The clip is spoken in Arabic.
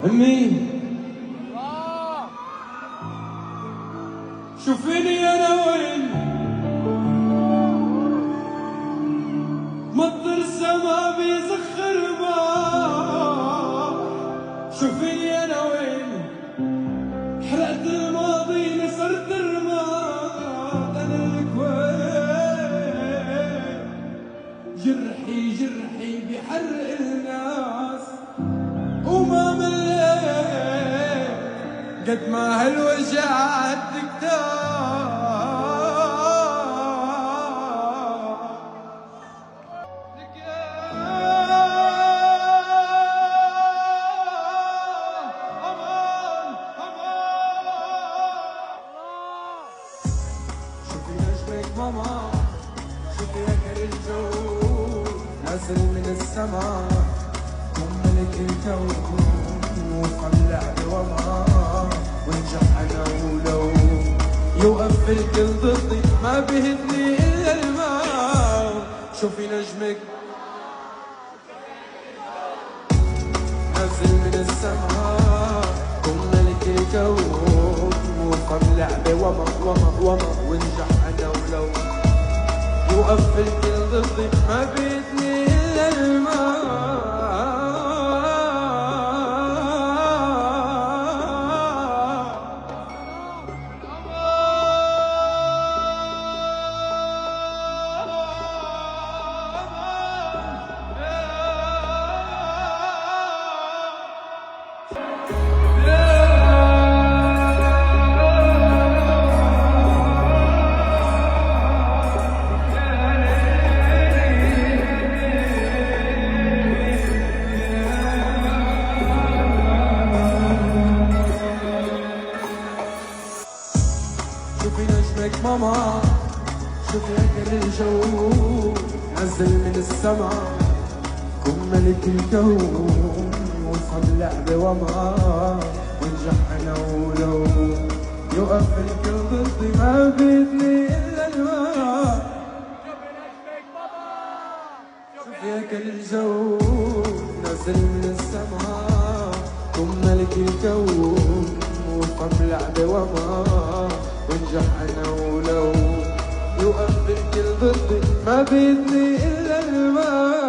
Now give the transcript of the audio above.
امي شوفيني انا وين مطر السما بيزخر ما شوفيني انا وين حرقت الماضي نسرت الرماد انا لك وين جرحي بحرق الناس وما مليت قد ما هالوجع عالدكتور لك يا أمان شوفي نجمك ماما شوفي هكر الجو نازل من السما ملك الكون وطلع بوما ونجح انا ولو يوقف الكل ضدي ما بهدني الا الماء شوفي نجمك نازل من السماء كن ملك الكون وطلع بوما وما ونجح انا ولو يوقف الكل ضدي ما بهدني الا الماء شوفي نجمك ماما شوفي هكر الجو نزل من السما كن ملك الكون وطلع بوما ونجح انا ولو يوقف الكل ضدي ما بيدني الا الماء شوفي هكر الجو نزل من السما كن ملك الكون وطلع بوما ونجح انا ولو يوقف الكل ضدي ما بيدني الا الماء